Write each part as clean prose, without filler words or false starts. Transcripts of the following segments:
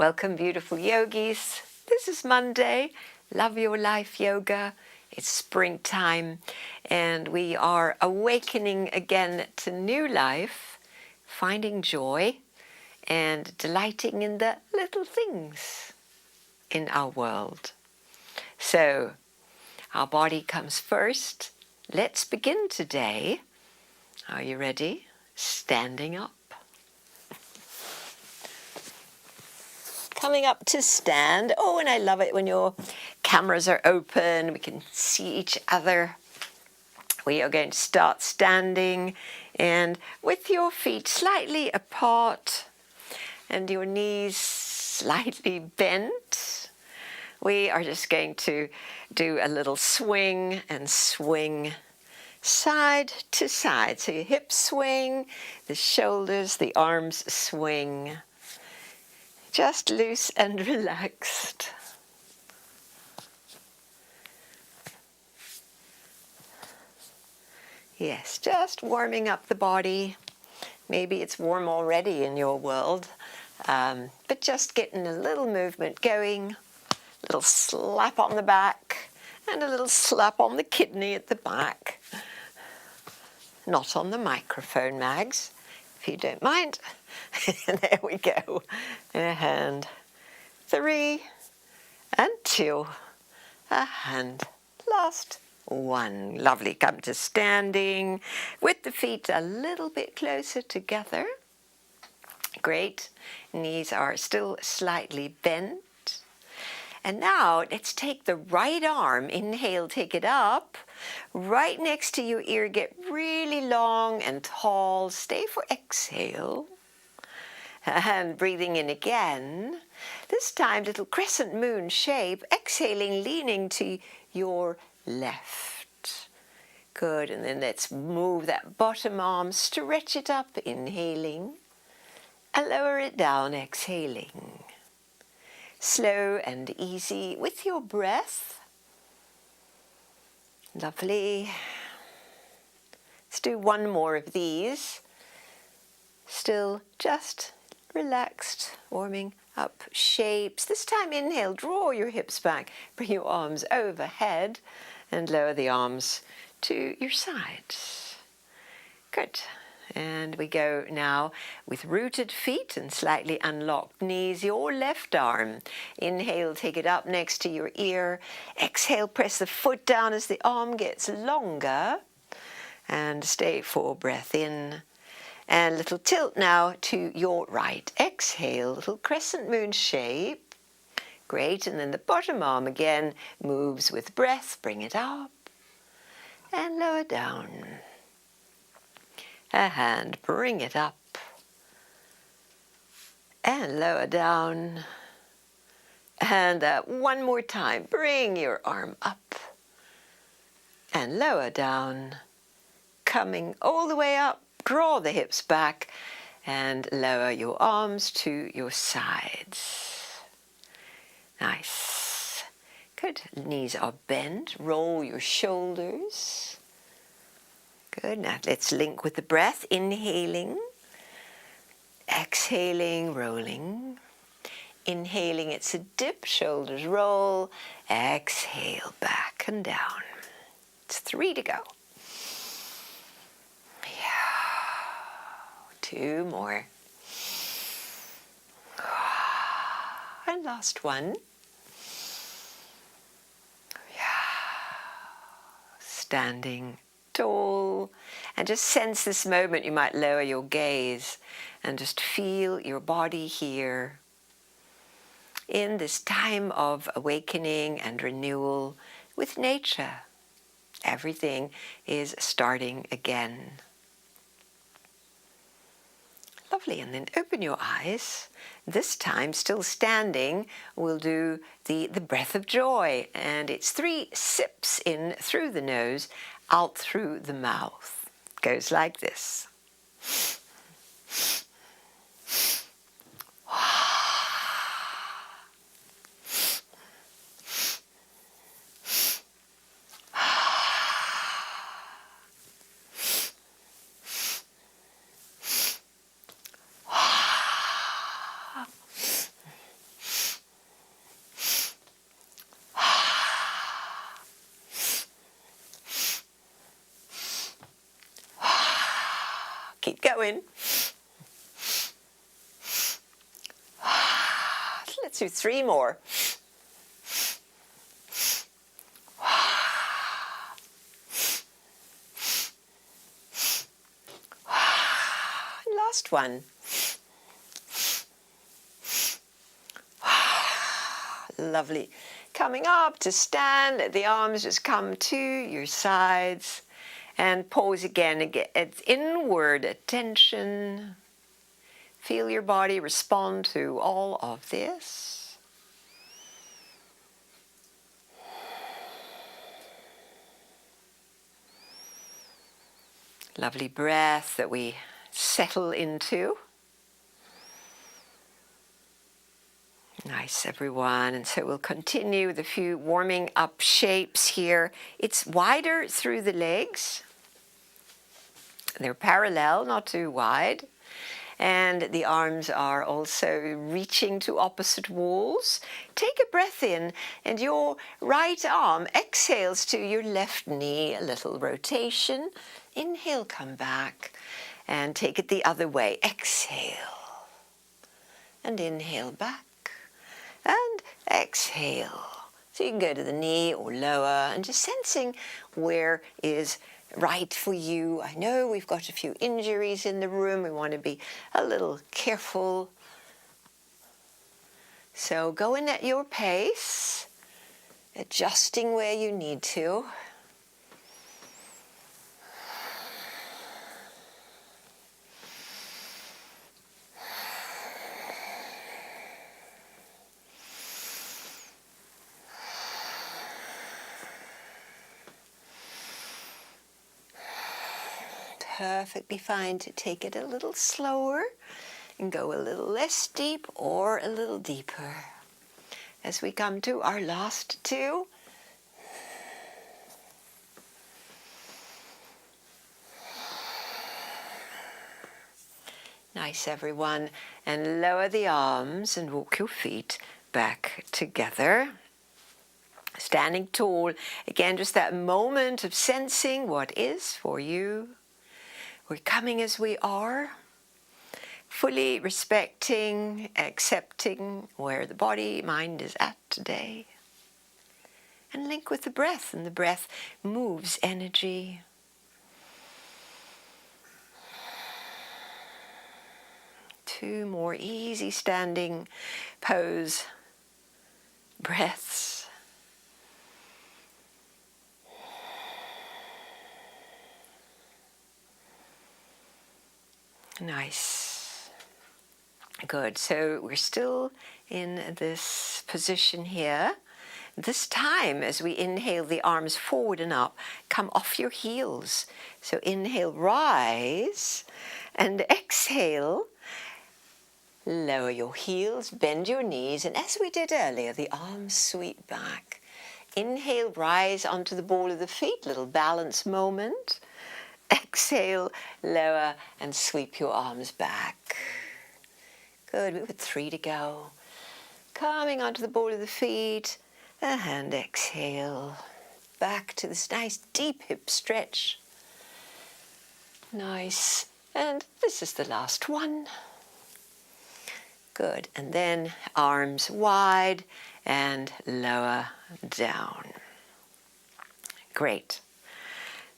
Welcome, beautiful yogis. This is Monday, Love Your Life Yoga. It's springtime, and we are awakening again to new life, finding joy, and delighting in the little things in our world. So, our body comes first. Let's begin today. Are you ready? Standing up. Coming up to stand. Oh, and I love it when your cameras are open. We can see each other. We are going to start standing, and with your feet slightly apart and your knees slightly bent, we are just going to do a little swing and swing side to side. So your hips swing, the shoulders, the arms swing. Just loose and relaxed. Yes, just warming up the body. Maybe it's warm already in your world, but just getting a little movement going, a little slap on the back, and a little slap on the kidney at the back. Not on the microphone, Mags, if you don't mind. There we go. And 3 and 2 and last 1. Lovely. Come to standing with the feet a little bit closer together. Great. Knees are still slightly bent. And now let's take the right arm. Inhale, take it up. Right next to your ear, get really long and tall. Stay for exhale. And breathing in again. This time, little crescent moon shape. Exhaling, leaning to your left. Good. And then let's move that bottom arm. Stretch it up, inhaling. And lower it down, exhaling. Slow and easy with your breath. Lovely. Let's do one more of these. Still just relaxed, warming up shapes. This time inhale, draw your hips back, bring your arms overhead and lower the arms to your sides. Good. And we go now with rooted feet and slightly unlocked knees. Your left arm. Inhale, take it up next to your ear. Exhale, press the foot down as the arm gets longer. And stay for breath in. And a little tilt now to your right. Exhale, little crescent moon shape. Great. And then the bottom arm again moves with breath. Bring it up and lower down. A hand, bring it up and lower down. And one more time, bring your arm up and lower down. Coming all the way up, draw the hips back and lower your arms to your sides. Nice. Good. Knees are bent. Roll your shoulders. Good. Now let's link with the breath. Inhaling. Exhaling, rolling. Inhaling, it's a dip. Shoulders roll. Exhale, back and down. It's 3 to go. Yeah. 2 more. And last one. Yeah. Standing tall, and just sense this moment. You might lower your gaze and just feel your body here in this time of awakening and renewal with nature. Everything is starting again. Lovely. And then open your eyes. This time, still standing, we'll do the breath of joy. And it's 3 sips in through the nose, out through the mouth. Goes like this. Keep going. Let's do 3 more. Last one. Lovely. Coming up to stand, let the arms just come to your sides and pause again. It's inward attention. Feel your body respond to all of this. Lovely breath that we settle into. Nice, everyone. And so we'll continue with a few warming up shapes here. It's wider through the legs. They're parallel, not too wide. And the arms are also reaching to opposite walls. Take a breath in, and your right arm exhales to your left knee. A little rotation. Inhale, come back. And take it the other way. Exhale. And inhale back. And exhale. So you can go to the knee or lower and just sensing where is right for you. I know we've got a few injuries in the room. We want to be a little careful. So go in at your pace, adjusting where you need to. Perfectly fine to take it a little slower and go a little less deep or a little deeper. As we come to our last 2. Nice, everyone. And lower the arms and walk your feet back together. Standing tall. Again, just that moment of sensing what is for you. We're coming as we are, fully respecting, accepting where the body, mind is at today. And link with the breath, and the breath moves energy. Two more easy standing pose breaths. Nice. Good. So we're still in this position here. This time, as we inhale the arms forward and up, come off your heels. So inhale, rise, and exhale, lower your heels, bend your knees, and as we did earlier, the arms sweep back. Inhale, rise onto the ball of the feet, little balance moment. Exhale, lower, and sweep your arms back. Good, we've got 3 to go. Coming onto the ball of the feet, and exhale. Back to this nice deep hip stretch. Nice. And this is the last one. Good. And then arms wide and lower down. Great.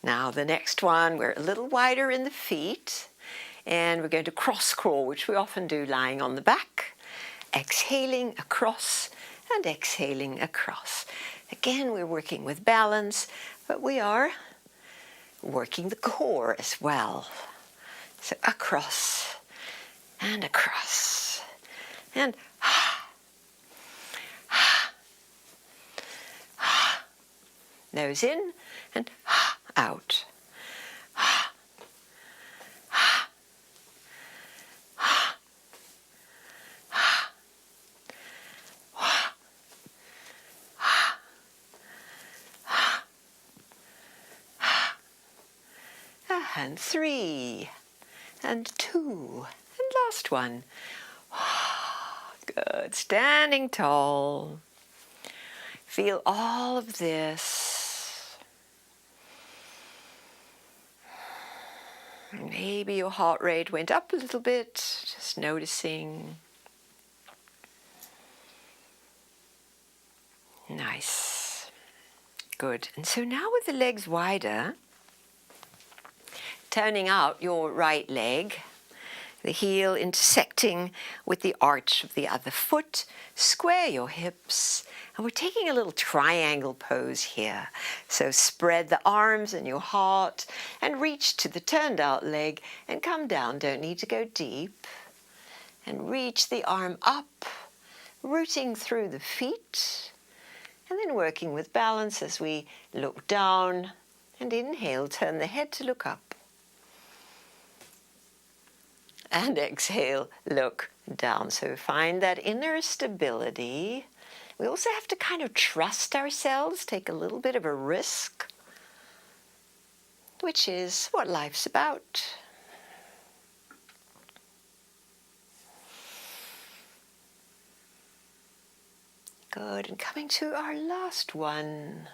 Now the next one, we're a little wider in the feet, and we're going to cross crawl, which we often do lying on the back. Exhaling across and exhaling across. Again, we're working with balance, but we are working the core as well. So across and across and nose in and out. And 3 and 2 and last one. Good. Standing tall. Feel all of this. Maybe your heart rate went up a little bit, just noticing. Nice. Good. And so now with the legs wider, turning out your right leg, the heel intersecting with the arch of the other foot, square your hips, and we're taking a little triangle pose here. So spread the arms and your heart and reach to the turned out leg and come down. Don't need to go deep. And reach the arm up, rooting through the feet, and then working with balance as we look down and inhale, turn the head to look up. And exhale, look down. So find that inner stability. We also have to kind of trust ourselves, take a little bit of a risk, which is what life's about. Good, and coming to our last one.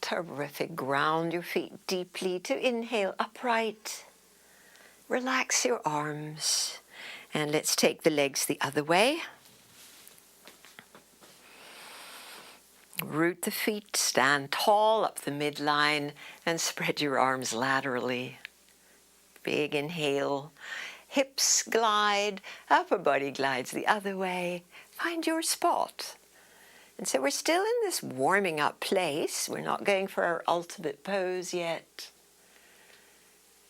Terrific. Ground your feet deeply to inhale upright. Relax your arms. And let's take the legs the other way. Root the feet, stand tall up the midline, and spread your arms laterally. Big inhale. Hips glide, upper body glides the other way. Find your spot. And so we're still in this warming up place. We're not going for our ultimate pose yet.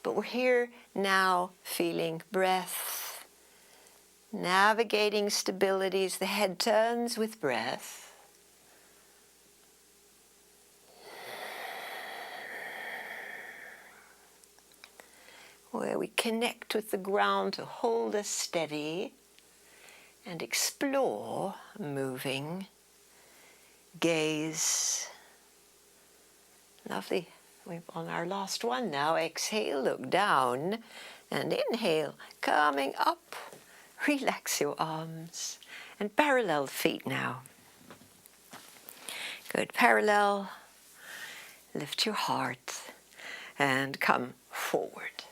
But we're here now feeling breath, navigating stability as the head turns with breath. Where we connect with the ground to hold us steady and explore moving. Gaze. Lovely. We're on our last one now. Exhale, look down, and inhale, coming up. Relax your arms and parallel feet now. Good. Parallel. Lift your heart and come forward.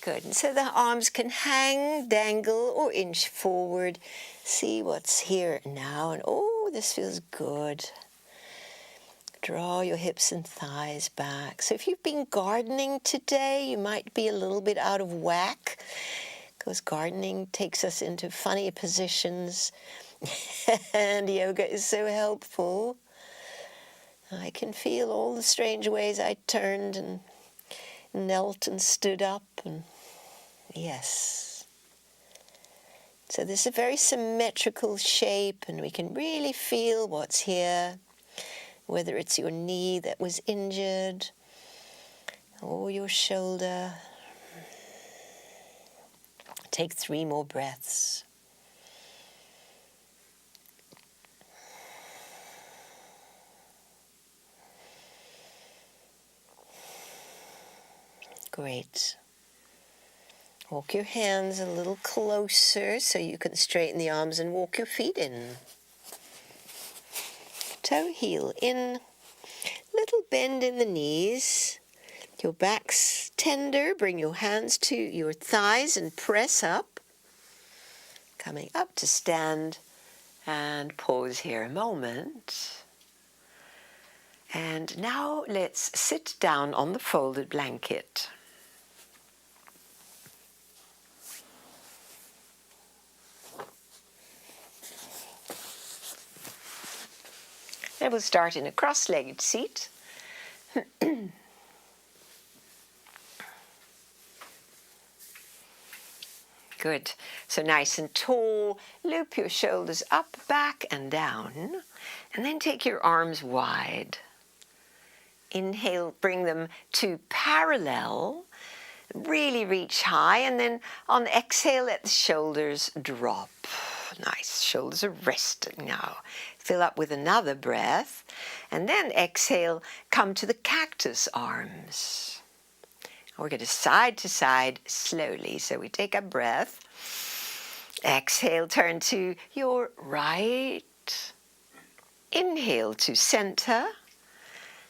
Good. And so the arms can hang, dangle, or inch forward. See what's here now. And oh, this feels good. Draw your hips and thighs back. So if you've been gardening today, you might be a little bit out of whack, because gardening takes us into funny positions. And yoga is so helpful. I can feel all the strange ways I turned and knelt and stood up. And yes. So this is a very symmetrical shape, and we can really feel what's here, whether it's your knee that was injured or your shoulder. Take 3 more breaths. Great. Walk your hands a little closer so you can straighten the arms and walk your feet in. Toe heel in, little bend in the knees. Your back's tender. Bring your hands to your thighs and press up. Coming up to stand and pause here a moment. And now let's sit down on the folded blanket. And we'll start in a cross-legged seat. Good. So nice and tall. Loop your shoulders up, back, and down. And then take your arms wide. Inhale, bring them to parallel. Really reach high. And then on exhale, let the shoulders drop. Nice. Shoulders are rested now. Fill up with another breath. And then exhale, come to the cactus arms. We're going to side slowly. So we take a breath. Exhale, turn to your right. Inhale to center.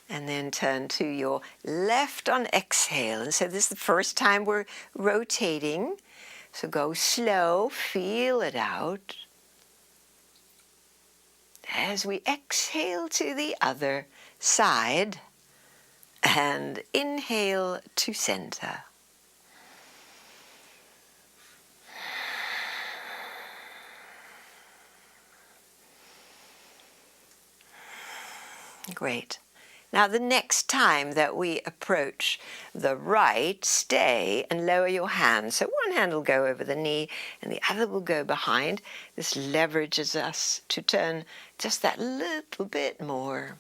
And then turn to your left on exhale. And so this is the first time we're rotating. So go slow, feel it out. As we exhale to the other side and inhale to center. Great. Now the next time that we approach the right, stay and lower your hand. So one hand will go over the knee and the other will go behind. This leverages us to turn just that little bit more.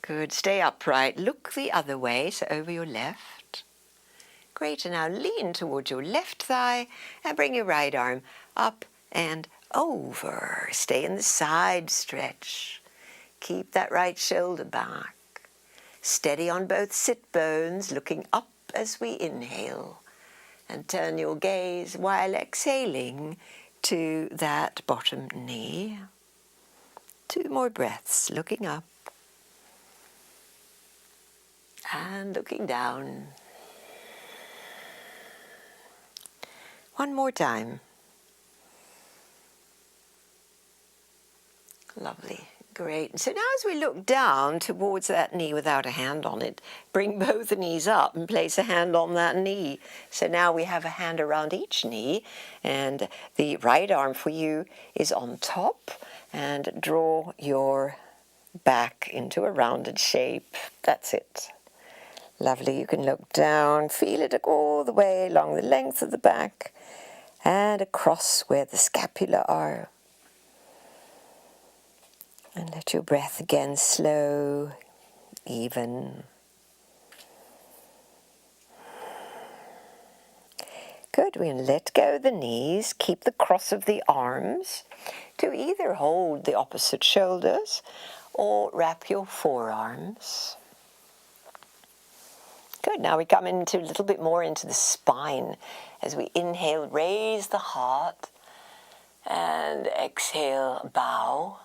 Good. Stay upright. Look the other way, so over your left. Great. And now lean towards your left thigh and bring your right arm up and over. Stay in the side stretch. Keep that right shoulder back. Steady on both sit bones, looking up as we inhale. And turn your gaze while exhaling to that bottom knee. 2 more breaths, looking up. And looking down. 1 more time. Lovely. Great. So now as we look down towards that knee without a hand on it, bring both the knees up and place a hand on that knee. So now we have a hand around each knee, and the right arm for you is on top, and draw your back into a rounded shape. That's it. Lovely. You can look down, feel it all the way along the length of the back and across where the scapula are. And let your breath again slow, even. Good. We're going to let go of the knees. Keep the cross of the arms to either hold the opposite shoulders or wrap your forearms. Good. Now we come into a little bit more into the spine. As we inhale, raise the heart, and exhale, bow.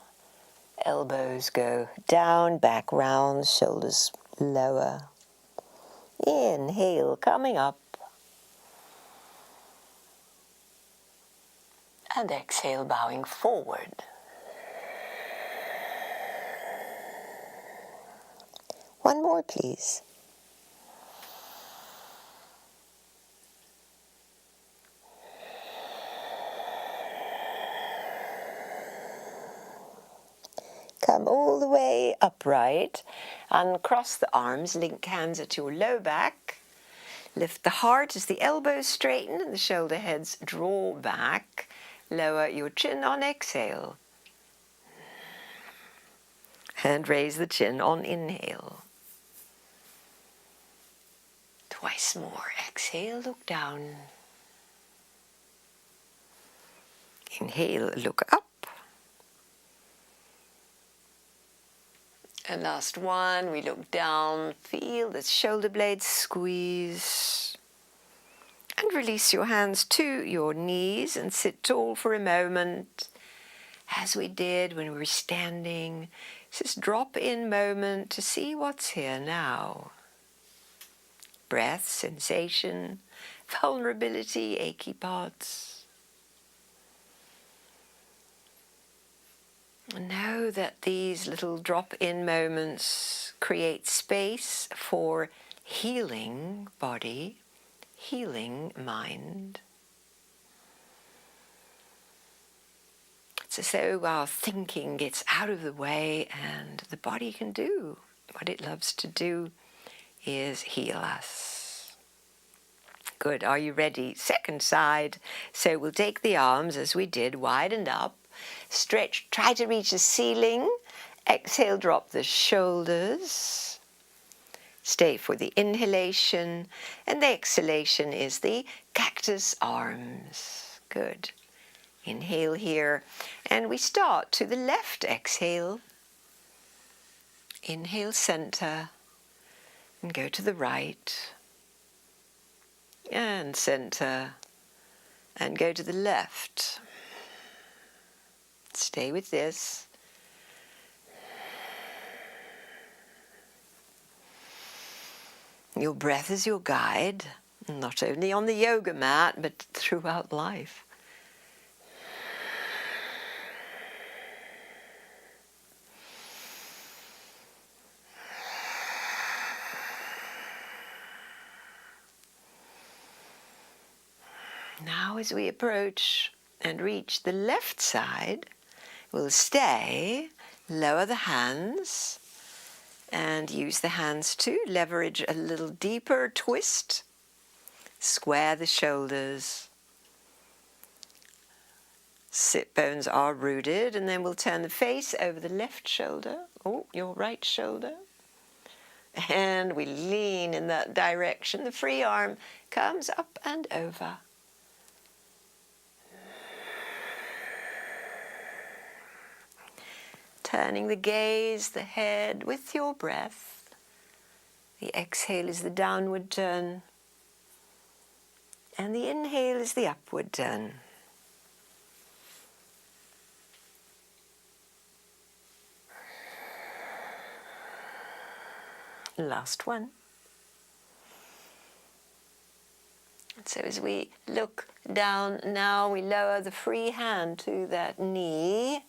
Elbows go down, back round, shoulders lower. Inhale, coming up. And exhale, bowing forward. One more, please. Come all the way upright, uncross the arms, link hands at your low back. Lift the heart as the elbows straighten and the shoulder heads draw back. Lower your chin on exhale. And raise the chin on inhale. Twice more. Exhale, look down. Inhale, look up. And last one, we look down, feel the shoulder blades squeeze. And release your hands to your knees and sit tall for a moment, as we did when we were standing. It's this drop-in moment to see what's here now. Breath, sensation, vulnerability, achy parts. Know that these little drop-in moments create space for healing body, healing mind. It's as though our thinking gets out of the way and the body can do what it loves to do, is heal us. Good, are you ready? Second side. So we'll take the arms as we did, widened up. Stretch, try to reach the ceiling. Exhale, drop the shoulders. Stay for the inhalation. And the exhalation is the cactus arms. Good. Inhale here. And we start to the left. Exhale. Inhale, center. And go to the right. And center. And go to the left. Stay with this. Your breath is your guide, not only on the yoga mat, but throughout life. Now as we approach and reach the left side, we'll stay, lower the hands, and use the hands to leverage a little deeper twist. Square the shoulders. Sit bones are rooted, and then we'll turn the face over the left shoulder, your right shoulder. And we lean in that direction. The free arm comes up and over. Turning the gaze, the head with your breath. The exhale is the downward turn. And the inhale is the upward turn. Last one. And so as we look down now, we lower the free hand to that knee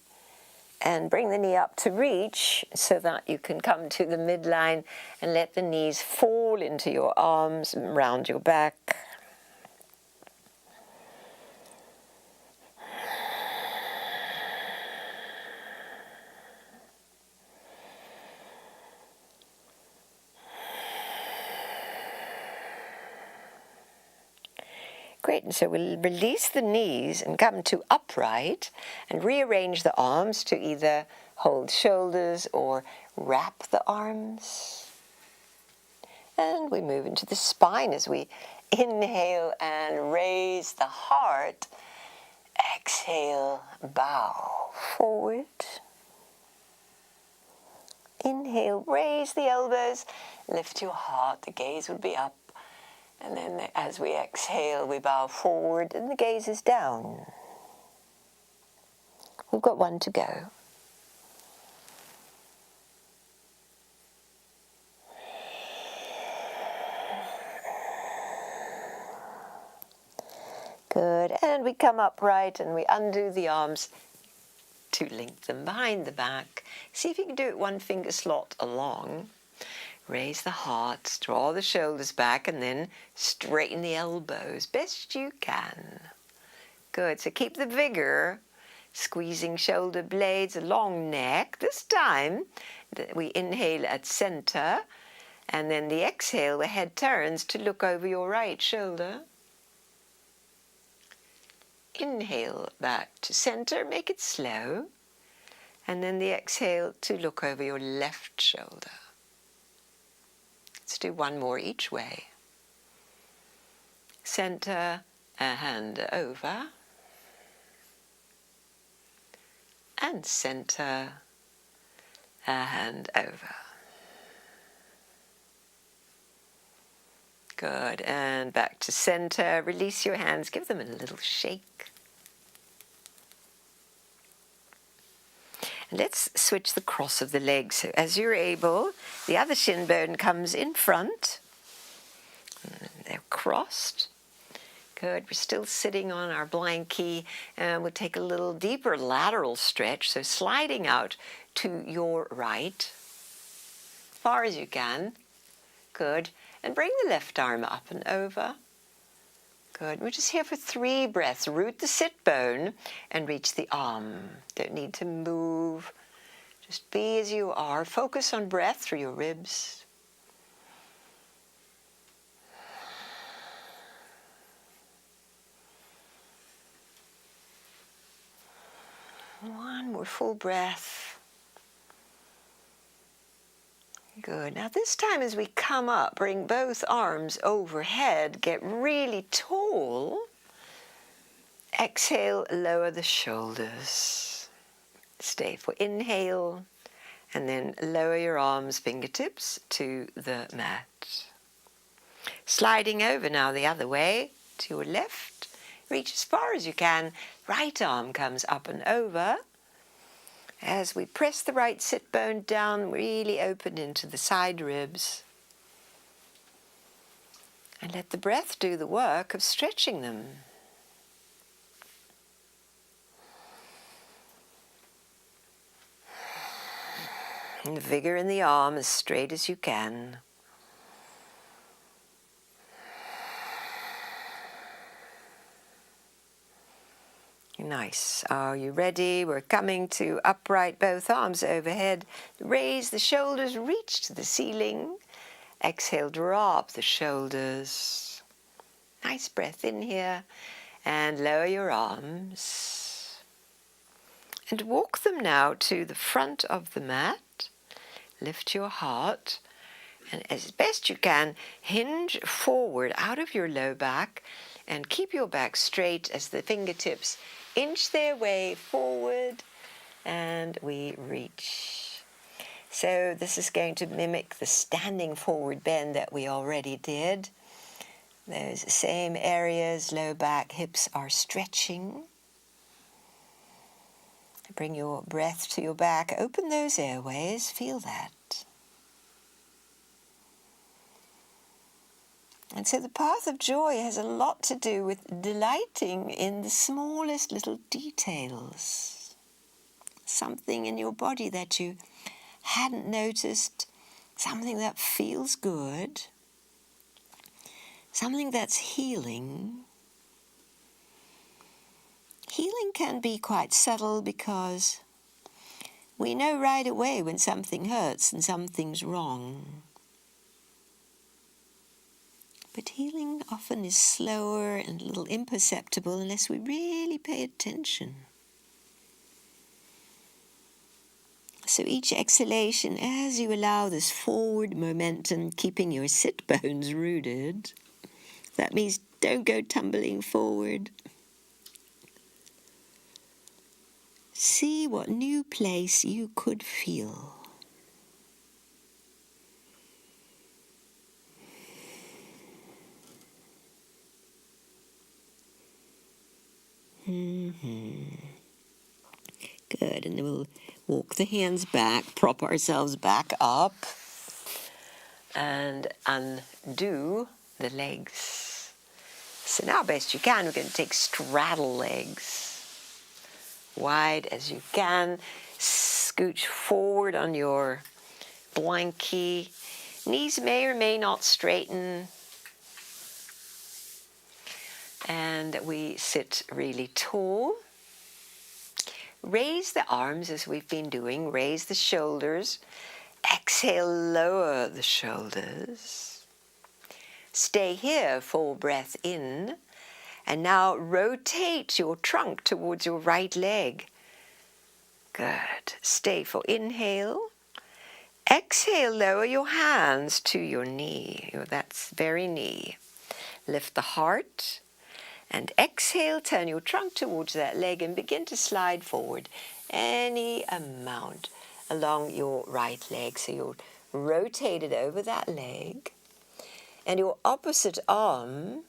and bring the knee up to reach so that you can come to the midline and let the knees fall into your arms and round your back. Great, and so we'll release the knees and come to upright and rearrange the arms to either hold shoulders or wrap the arms. And we move into the spine as we inhale and raise the heart. Exhale, bow forward. Inhale, raise the elbows, lift your heart, the gaze would be up. And then as we exhale, we bow forward and the gaze is down. We've got one to go. Good. And we come upright and we undo the arms to link them behind the back. See if you can do it one finger slot along. Raise the heart, draw the shoulders back, and then straighten the elbows best you can. Good, so keep the vigor, squeezing shoulder blades, a long neck. This time, we inhale at center, and then the exhale, the head turns to look over your right shoulder. Inhale back to center, make it slow, and then the exhale to look over your left shoulder. Let's do one more each way. Center, a hand over. And center, a hand over. Good, and back to center. Release your hands, give them a little shake. Let's switch the cross of the legs. So as you're able, the other shin bone comes in front. They're crossed. Good. We're still sitting on our blankie, and we'll take a little deeper lateral stretch. So sliding out to your right, as far as you can. Good. And bring the left arm up and over. Good. We're just here for 3 breaths. Root the sit bone and reach the arm. Don't need to move. Just be as you are. Focus on breath through your ribs. One more full breath. Good. Now this time as we come up, bring both arms overhead, get really tall. Exhale, lower the shoulders. Stay for inhale, and then lower your arms, fingertips to the mat. Sliding over now the other way to your left. Reach as far as you can. Right arm comes up and over. As we press the right sit bone down, really open into the side ribs. And let the breath do the work of stretching them. And vigor in the arm as straight as you can. Nice. Are you ready? We're coming to upright, both arms overhead. Raise the shoulders, reach to the ceiling. Exhale, drop the shoulders. Nice breath in here. And lower your arms. And walk them now to the front of the mat. Lift your heart. And as best you can, hinge forward out of your low back and keep your back straight as the fingertips inch their way forward and we reach. So this is going to mimic the standing forward bend that we already did. Those same areas, low back, hips are stretching. Bring your breath to your back. Open those airways. Feel that. And so the path of joy has a lot to do with delighting in the smallest little details. Something in your body that you hadn't noticed, something that feels good, something that's healing. Healing can be quite subtle because we know right away when something hurts and something's wrong. But healing often is slower and a little imperceptible unless we really pay attention. So each exhalation, as you allow this forward momentum, keeping your sit bones rooted, that means don't go tumbling forward. See what new place you could feel. Good, and then we'll walk the hands back, prop ourselves back up, and undo the legs. So now best you can, we're going to take straddle legs. Wide as you can, scooch forward on your blankie. Knees may or may not straighten. And we sit really tall. Raise the arms as we've been doing. Raise the shoulders. Exhale, lower the shoulders. Stay here, full breath in. And now rotate your trunk towards your right leg. Good. Stay for inhale. Exhale, lower your hands to your knee. That's very knee. Lift the heart. And exhale, turn your trunk towards that leg and begin to slide forward any amount along your right leg. So you're rotated over that leg. And your opposite arm,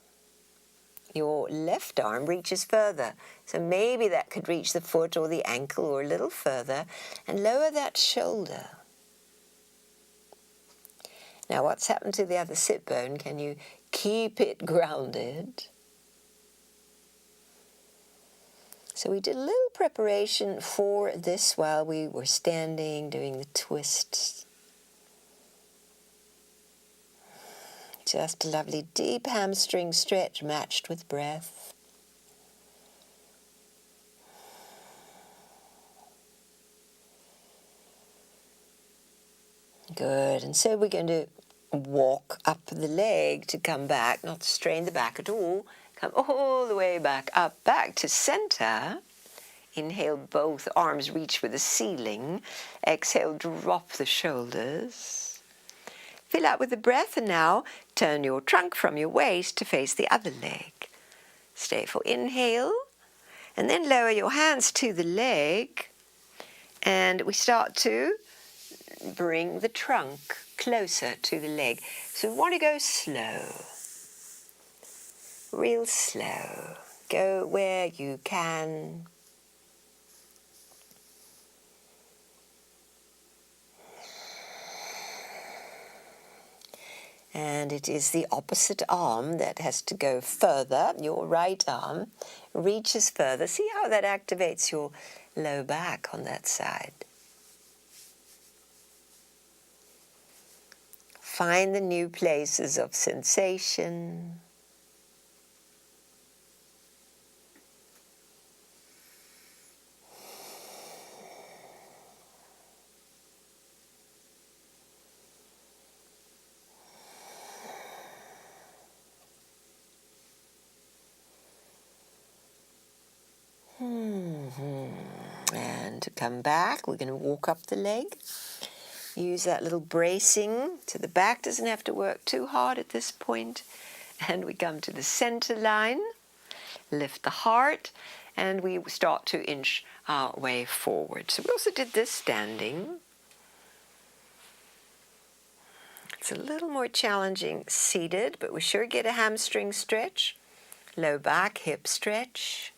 your left arm, reaches further. So maybe that could reach the foot or the ankle or a little further. And lower that shoulder. Now what's happened to the other sit bone? Can you keep it grounded? So we did a little preparation for this while we were standing, doing the twists. Just a lovely deep hamstring stretch matched with breath. Good, and so we're going to walk up the leg to come back, not strain the back at all. Come all the way back up, back to center. Inhale, both arms reach for the ceiling. Exhale, drop the shoulders. Fill out with the breath, and now turn your trunk from your waist to face the other leg. Stay for inhale, and then lower your hands to the leg. And we start to bring the trunk closer to the leg. So we want to go slow. Real slow. Go where you can. And it is the opposite arm that has to go further. Your right arm reaches further. See how that activates your low back on that side. Find the new places of sensation. And to come back, we're going to walk up the leg. Use that little bracing so the back doesn't have to work too hard at this point. And we come to the center line, lift the heart, and we start to inch our way forward. So we also did this standing. It's a little more challenging seated, but we sure get a hamstring stretch, low back, hip stretch.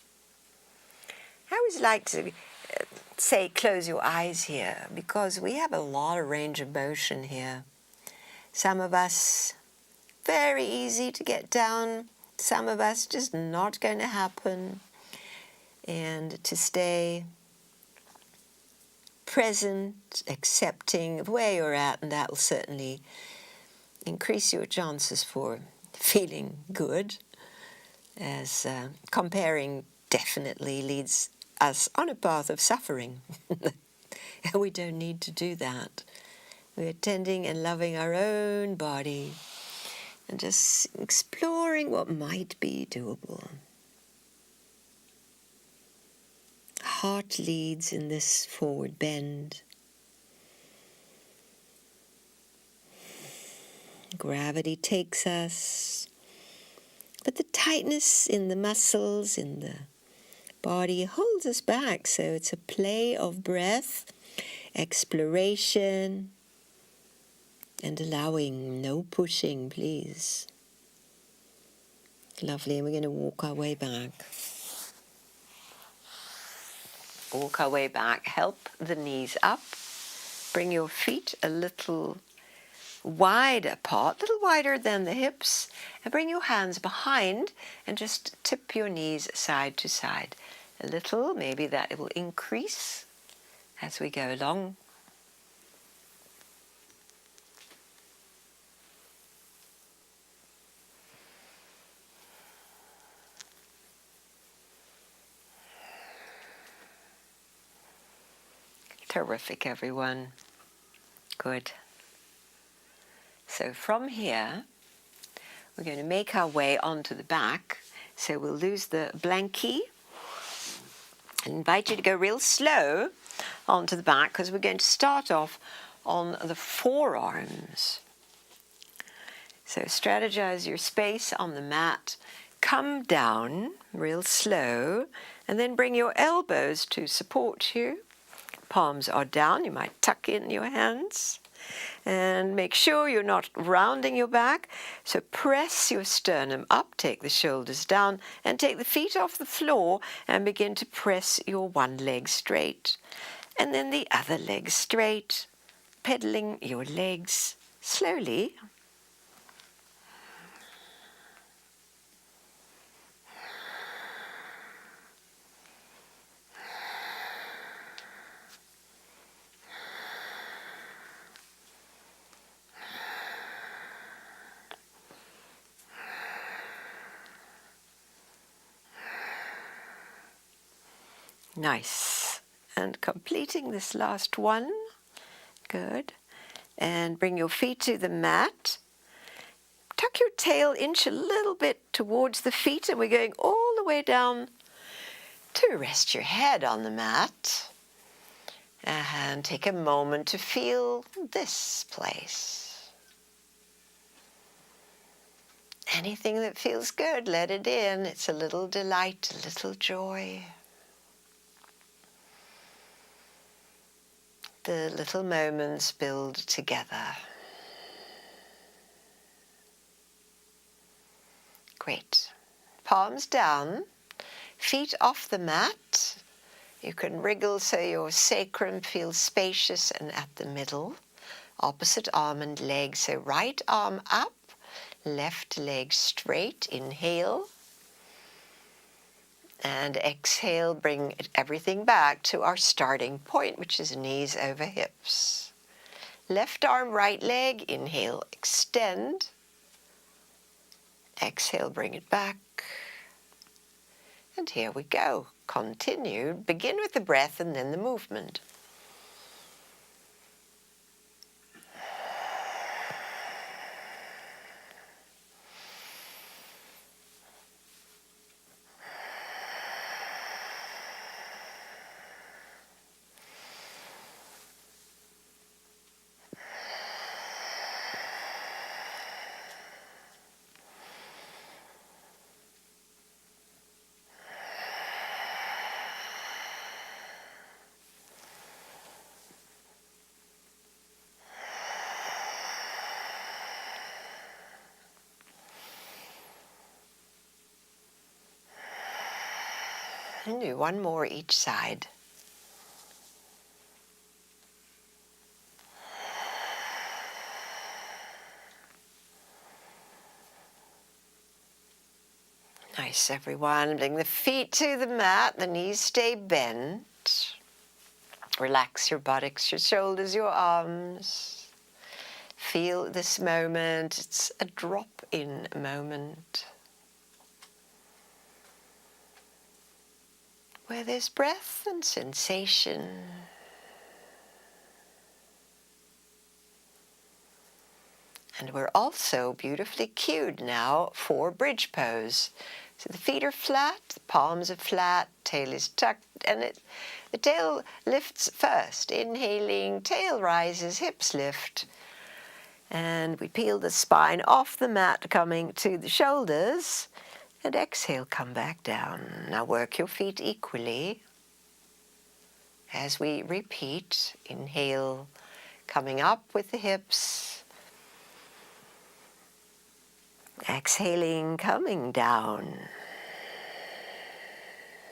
I always like to say close your eyes here because we have a lot of range of motion here. Some of us, very easy to get down. Some of us, just not going to happen. And to stay present, accepting of where you're at, and that will certainly increase your chances for feeling good, as comparing definitely leads us on a path of suffering. And we don't need to do that. We're tending and loving our own body and just exploring what might be doable. Heart leads in this forward bend. Gravity takes us, but the tightness in the muscles, in the body holds us back, so it's a play of breath, exploration, and allowing, no pushing, please. Lovely, and we're going to walk our way back. Walk our way back, help the knees up, bring your feet a little wide apart, a little wider than the hips, and bring your hands behind and just tip your knees side to side. A little, maybe that it will increase as we go along. Terrific, everyone. Good. So from here, we're going to make our way onto the back. So we'll lose the blankie. I invite you to go real slow onto the back because we're going to start off on the forearms. So strategize your space on the mat. Come down real slow and then bring your elbows to support you. Palms are down. You might tuck in your hands. And make sure you're not rounding your back. So press your sternum up, take the shoulders down, and take the feet off the floor and begin to press your one leg straight. And then the other leg straight, pedaling your legs slowly. Nice. And completing this last one. Good. And bring your feet to the mat. Tuck your tail inch a little bit towards the feet, and we're going all the way down to rest your head on the mat. And take a moment to feel this place. Anything that feels good, let it in. It's a little delight, a little joy. The little moments build together. Great. Palms down, feet off the mat. You can wriggle so your sacrum feels spacious and at the middle. Opposite arm and leg, so right arm up, Left leg straight, inhale. And exhale, bring everything back to our starting point, which is knees over hips. Left arm, right leg, inhale, extend. Exhale, bring it back. And here we go. Continue. Begin with the breath and then the movement. And do one more each side. Nice, everyone. Bring the feet to the mat, the knees stay bent. Relax your buttocks, your shoulders, your arms. Feel this moment. It's a drop-in moment, where there's breath and sensation. And we're also beautifully cued now for bridge pose. So the feet are flat, the palms are flat, tail is tucked, and the tail lifts first. Inhaling, tail rises, hips lift. And we peel the spine off the mat, coming to the shoulders. And exhale, come back down. Now work your feet equally. As we repeat, inhale, coming up with the hips. Exhaling, coming down.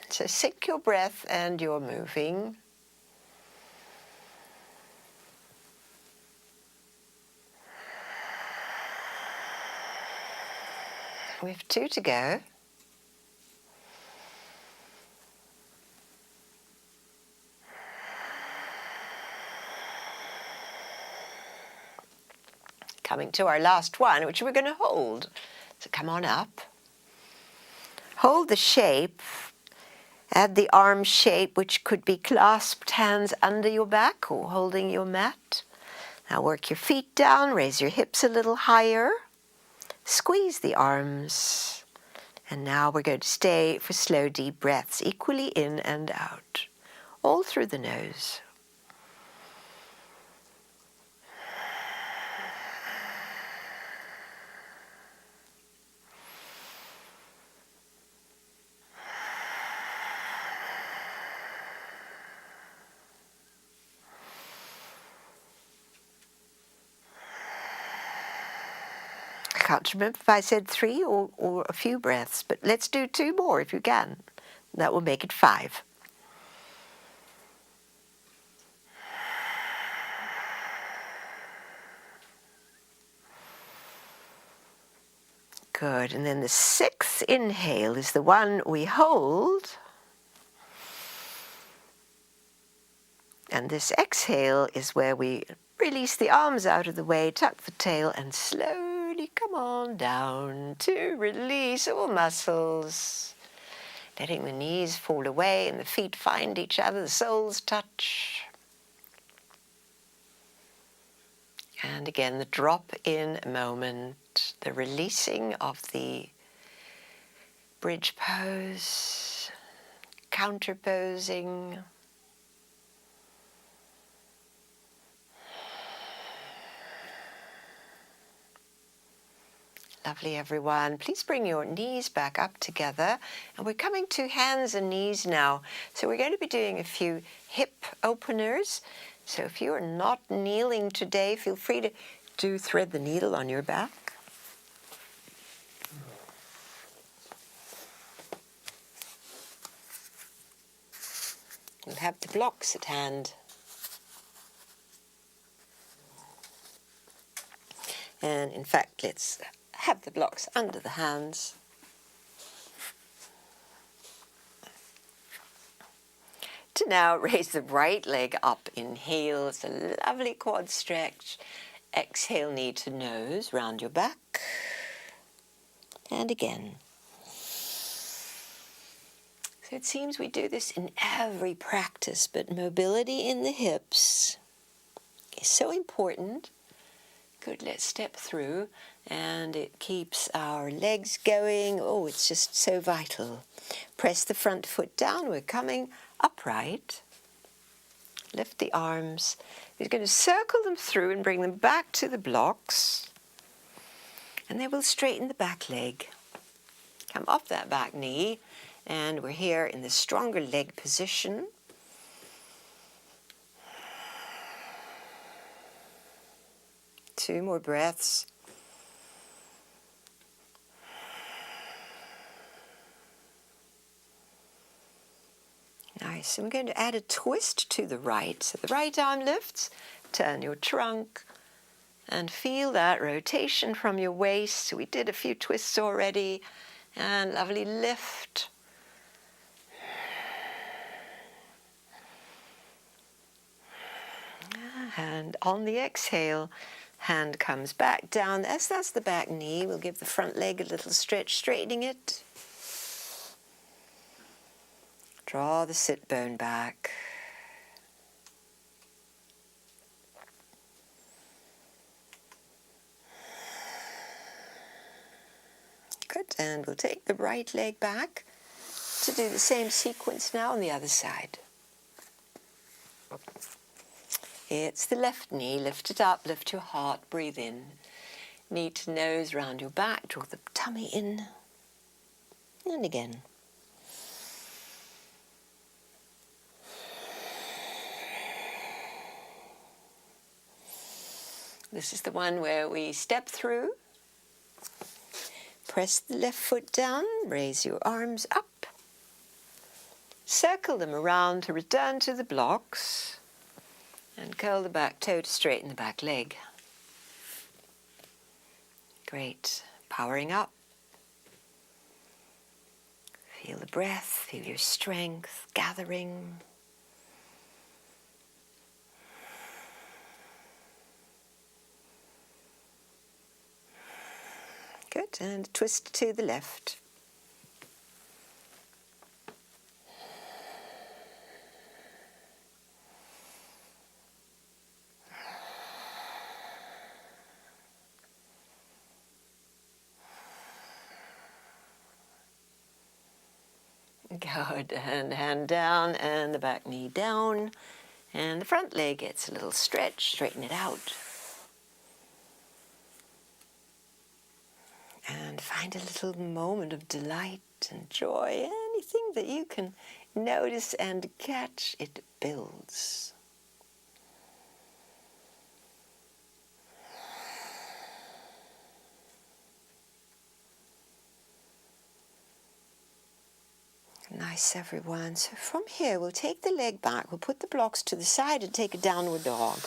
So sync your breath and your moving. We have 2 to go. Coming to our last one, which we're going to hold. So come on up. Hold the shape. Add the arm shape, which could be clasped hands under your back or holding your mat. Now work your feet down, raise your hips a little higher. Squeeze the arms. And now we're going to stay for slow, deep breaths, equally in and out, all through the nose. I can't remember if I said 3 or a few breaths, but let's do 2 more if you can. That will make it 5. Good, and then the 6th inhale is the one we hold. And this exhale is where we release the arms out of the way, tuck the tail, and slowly come on down to release all muscles. Letting the knees fall away and the feet find each other, the soles touch. And again, the drop-in moment, the releasing of the bridge pose, counter posing. Lovely, everyone. Please bring your knees back up together. And we're coming to hands and knees now. So we're going to be doing a few hip openers. So if you are not kneeling today, feel free to thread the needle on your back. We'll have the blocks at hand. And in fact, let's have the blocks under the hands. To now raise the right leg up, inhale, it's a lovely quad stretch. Exhale, knee to nose, round your back. And again. So it seems we do this in every practice, but mobility in the hips is so important. Good, let's step through, and it keeps our legs going. Oh, it's just so vital. Press the front foot down, we're coming upright. Lift the arms. We're going to circle them through and bring them back to the blocks. And then we'll straighten the back leg. Come off that back knee, and we're here in the stronger leg position. Two more breaths. Nice. I'm going to add a twist to the right. So the right arm lifts, turn your trunk, and feel that rotation from your waist. So we did a few twists already, and lovely lift. And on the exhale, hand comes back down. As that's the back knee, we'll give the front leg a little stretch, straightening it. Draw the sit bone back. Good, and we'll take the right leg back to do the same sequence now on the other side. It's the left knee, lift it up, lift your heart, breathe in. Knee to nose, round your back, draw the tummy in, and again. This is the one where we step through, press the left foot down, raise your arms up, circle them around to return to the blocks, and curl the back toe to straighten the back leg. Great. Powering up. Feel the breath, feel your strength gathering. Good, and twist to the left. Good, and hand down, and the back knee down, and the front leg gets a little stretch, straighten it out. And find a little moment of delight and joy. Anything that you can notice and catch, it builds. Nice, everyone. So from here, we'll take the leg back, we'll put the blocks to the side and take a downward dog.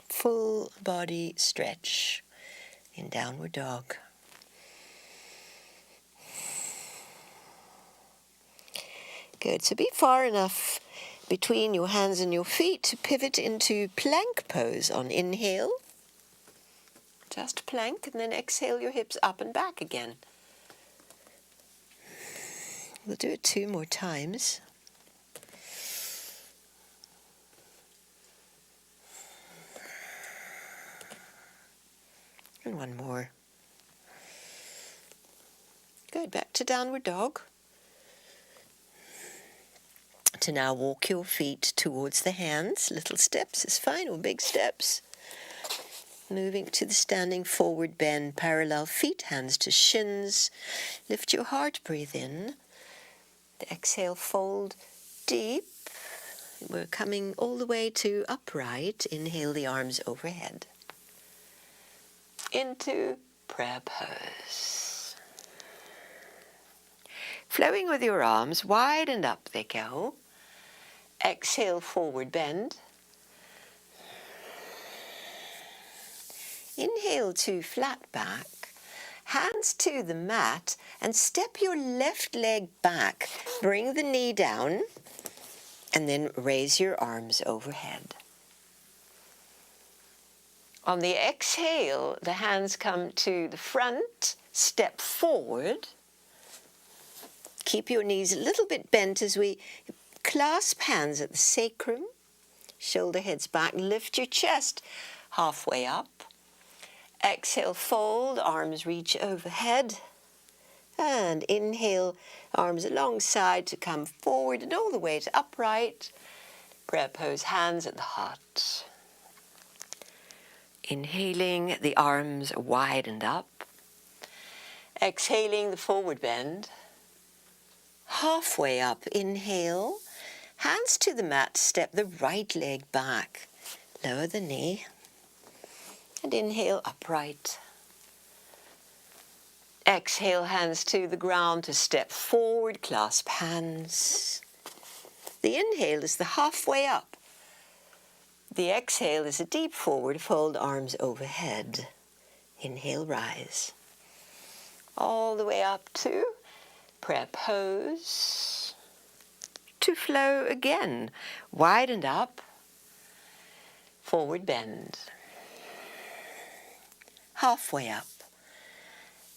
Full body stretch in downward dog. Good, so be far enough between your hands and your feet to pivot into plank pose on inhale. Just plank, and then exhale your hips up and back again. We'll do it 2 more times. And 1 more. Good, back to downward dog. To now walk your feet towards the hands. Little steps is fine, or big steps. Moving to the standing forward bend, parallel feet, hands to shins. Lift your heart, breathe in. The exhale, fold deep. We're coming all the way to upright. Inhale the arms overhead. Into prayer pose. Flowing with your arms, wide and up they go. Exhale, forward bend. Inhale to flat back. Hands to the mat and step your left leg back. Bring the knee down and then raise your arms overhead. On the exhale, the hands come to the front, step forward. Keep your knees a little bit bent as we clasp hands at the sacrum, shoulder heads back, lift your chest halfway up. Exhale, fold, arms reach overhead. And inhale, arms alongside to come forward and all the way to upright. Prayer pose, hands at the heart. Inhaling, the arms wide and up. Exhaling, the forward bend. Halfway up, inhale. Hands to the mat, step the right leg back. Lower the knee. And inhale, upright. Exhale, hands to the ground to step forward, clasp hands. The inhale is the halfway up. The exhale is a deep forward fold, arms overhead. Inhale, rise. All the way up to prayer pose. To flow again, wide and up, forward bend. Halfway up.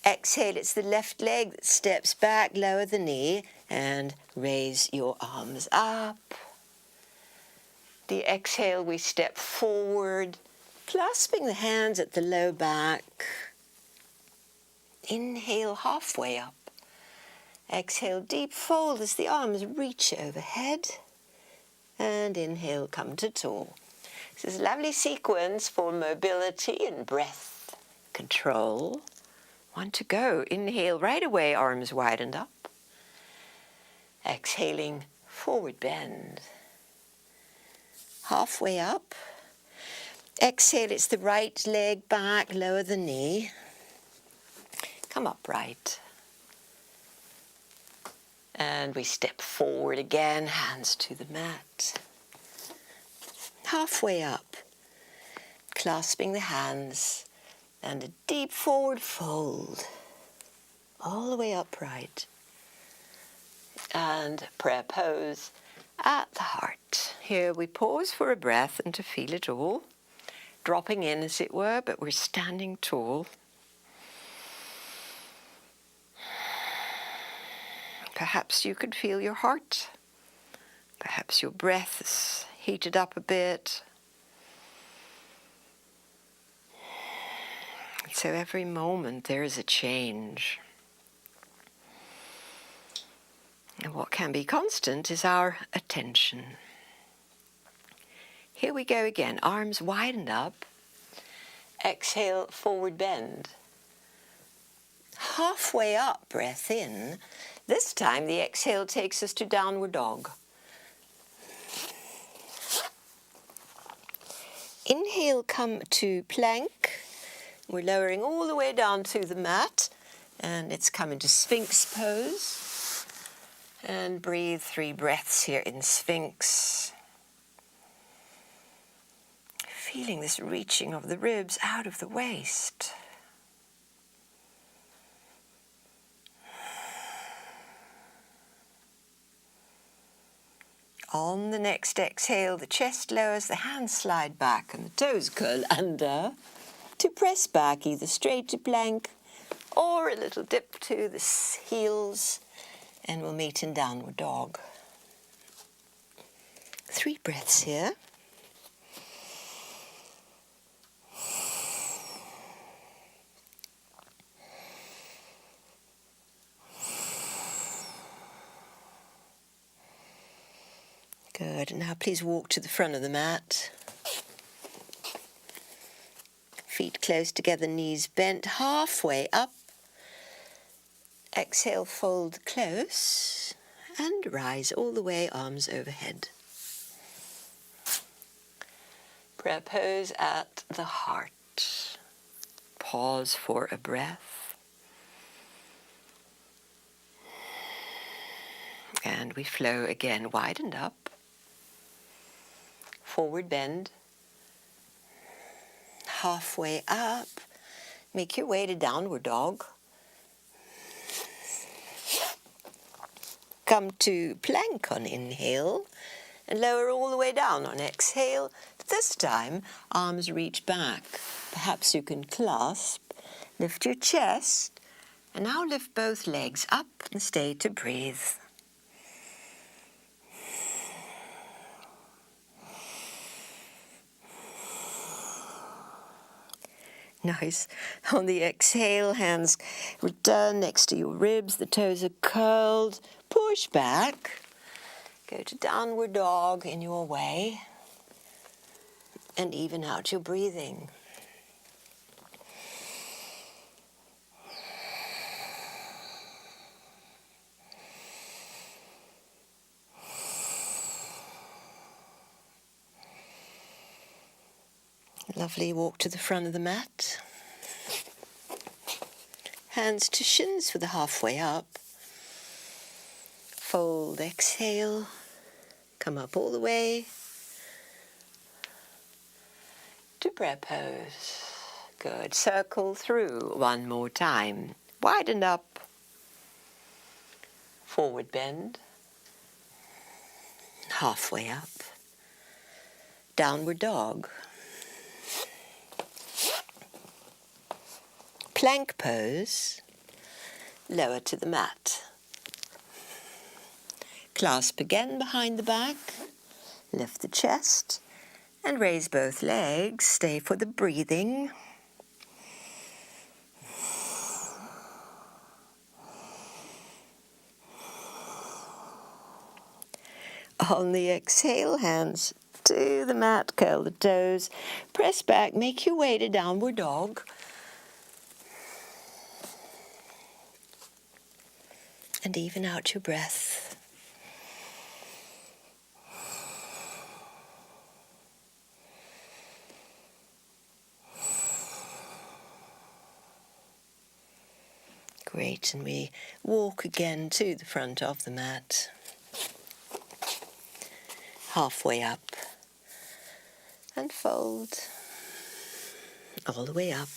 Exhale, it's the left leg that steps back, lower the knee, and raise your arms up. The exhale, we step forward, clasping the hands at the low back. Inhale, halfway up. Exhale, deep fold as the arms reach overhead. And inhale, come to tall. This is a lovely sequence for mobility and breath control. One to go. Inhale right away, arms wide and up. Exhaling, forward bend. Halfway up. Exhale, it's the right leg back, lower the knee. Come upright. And we step forward again, hands to the mat. Halfway up, clasping the hands. And a deep forward fold, all the way upright. And prayer pose at the heart. Here we pause for a breath and to feel it all. Dropping in as it were, but we're standing tall. Perhaps you could feel your heart. Perhaps your breath is heated up a bit. So every moment there is a change. And what can be constant is our attention. Here we go again, arms widened up. Exhale, forward bend. Halfway up, breath in. This time the exhale takes us to downward dog. Inhale, come to plank. We're lowering all the way down to the mat, and it's come into Sphinx pose. And breathe 3 breaths here in Sphinx. Feeling this reaching of the ribs out of the waist. On the next exhale, the chest lowers, the hands slide back, and the toes curl under. To press back either straight to plank or a little dip to the heels, and we'll meet in downward dog. 3 breaths here. Good. Now please walk to the front of the mat. Feet close together, knees bent, halfway up. Exhale, fold close and rise all the way, arms overhead. Prayer pose at the heart. Pause for a breath. And we flow again, widened up. Forward bend. Halfway up. Make your way to downward dog. Come to plank on inhale and lower all the way down on exhale. This time, arms reach back. Perhaps you can clasp, lift your chest, and now lift both legs up and stay to breathe. Nice. On the exhale, hands return next to your ribs. The toes are curled. Push back. Go to downward dog in your way. And even out your breathing. Lovely. Walk to the front of the mat. Hands to shins for the halfway up. Fold, exhale. Come up all the way to prayer pose. Good. Circle through one more time. Widen up. Forward bend. Halfway up. Downward dog. Plank pose, lower to the mat. Clasp again behind the back, lift the chest, and raise both legs. Stay for the breathing. On the exhale, hands to the mat, curl the toes, press back, make your way to downward dog. And even out your breath. Great, and we walk again to the front of the mat. Halfway up. And fold. All the way up.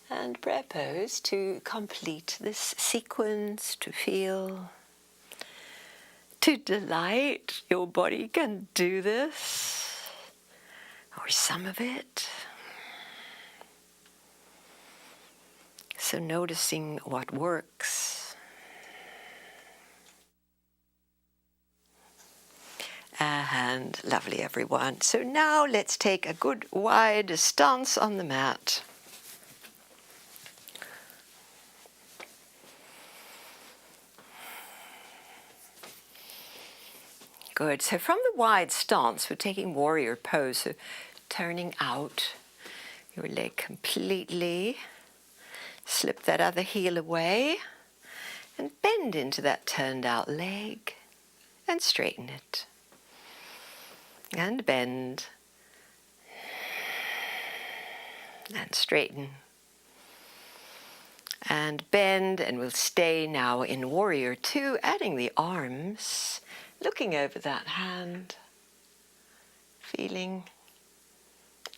And prayer pose to complete this sequence, to feel, to delight. Your body can do this, or some of it. So noticing what works. And lovely, everyone. So now let's take a good wide stance on the mat. Good. So from the wide stance, we're taking warrior pose, so turning out your leg completely. Slip that other heel away and bend into that turned out leg and straighten it. And bend and straighten. And bend, and we'll stay now in warrior two, adding the arms. Looking over that hand, feeling,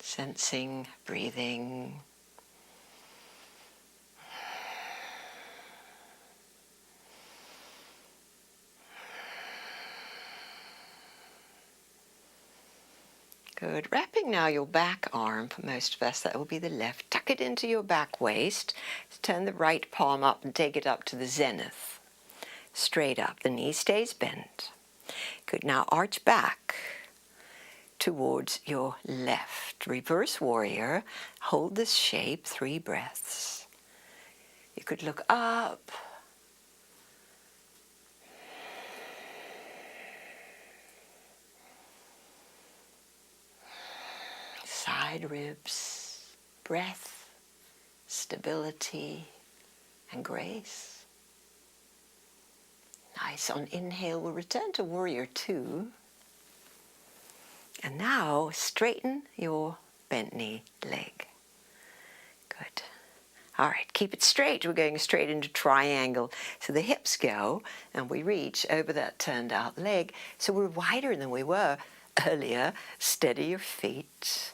sensing, breathing. Good. Wrapping now your back arm, for most of us that will be the left. Tuck it into your back waist. Turn the right palm up and take it up to the zenith. Straight up. The knee stays bent. Good. Now arch back towards your left. Reverse warrior. Hold this shape 3 breaths. You could look up. Side ribs. Breath, stability, and grace. Nice. On inhale, we'll return to warrior two. And now straighten your bent knee leg. Good. All right, keep it straight. We're going straight into triangle. So the hips go and we reach over that turned out leg. So we're wider than we were earlier. Steady your feet.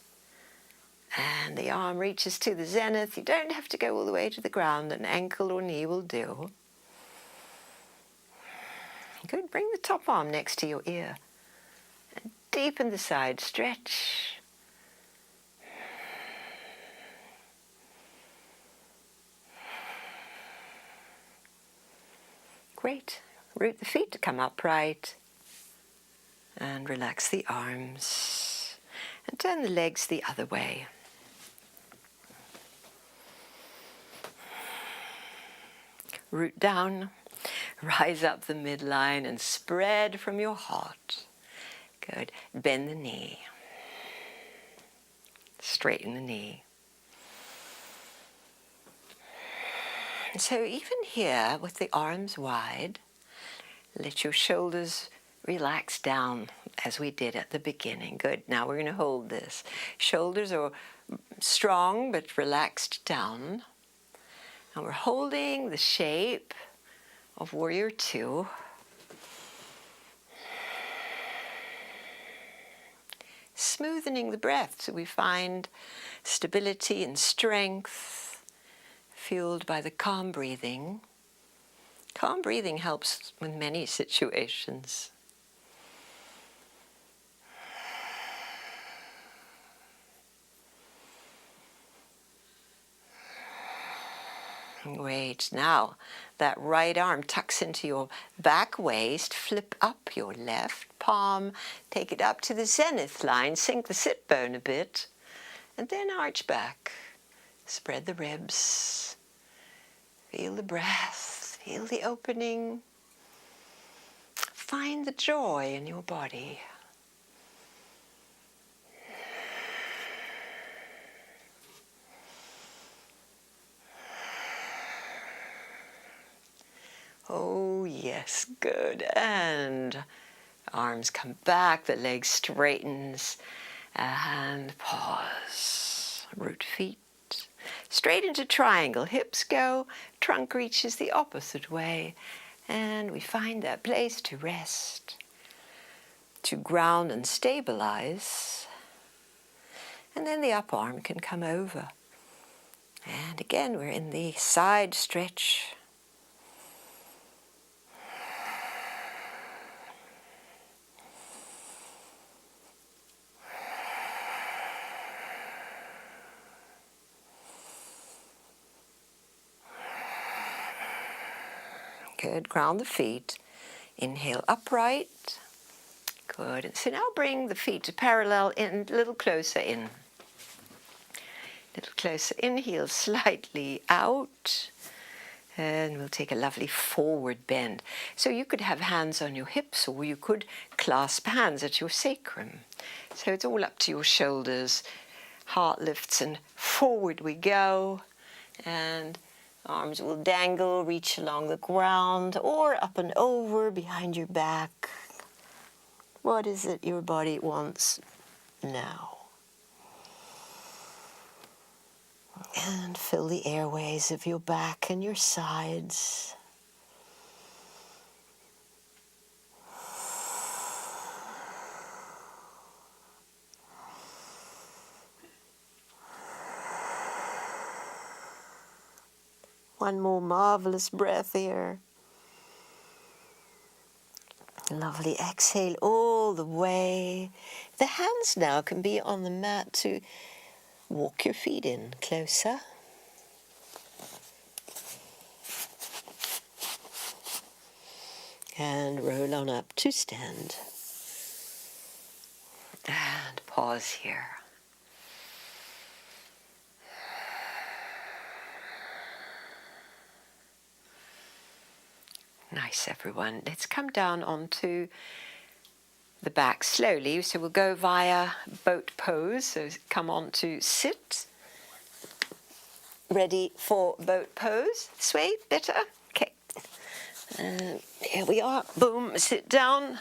And the arm reaches to the zenith. You don't have to go all the way to the ground. An ankle or knee will do. Good. Bring the top arm next to your ear. And deepen the side stretch. Great. Root the feet to come upright. And relax the arms. And turn the legs the other way. Root down. Rise up the midline and spread from your heart. Good. Bend the knee. Straighten the knee. So even here with the arms wide, let your shoulders relax down as we did at the beginning. Good. Now we're going to hold this. Shoulders are strong but relaxed down. And we're holding the shape of Warrior Two. Smoothening the breath so we find stability and strength, fueled by the calm breathing. Calm breathing helps with many situations. Great. Now, that right arm tucks into your back waist. Flip up your left palm. Take it up to the zenith line. Sink the sit bone a bit. And then arch back. Spread the ribs. Feel the breath. Feel the opening. Find the joy in your body. Oh, yes, good. And arms come back, the leg straightens, and pause. Root feet. Straight into triangle. Hips go, trunk reaches the opposite way. And we find that place to rest, to ground and stabilize. And then the up arm can come over. And again, we're in the side stretch. Good. Ground the feet. Inhale upright. Good. And so now bring the feet to parallel in, a little closer in. A little closer in. Heels slightly out. And we'll take a lovely forward bend. So you could have hands on your hips or you could clasp hands at your sacrum. So it's all up to your shoulders. Heart lifts and forward we go. And arms will dangle, reach along the ground, or up and over behind your back. What is it your body wants now? And fill the airways of your back and your sides. One more marvelous breath here. Lovely. Exhale all the way. The hands now can be on the mat to walk your feet in closer. And roll on up to stand. And pause here. Nice, everyone. Let's come down onto the back slowly. So we'll go via boat pose. So come on to sit. Ready for boat pose. Sway, better? Okay. Here we are. Boom, sit down.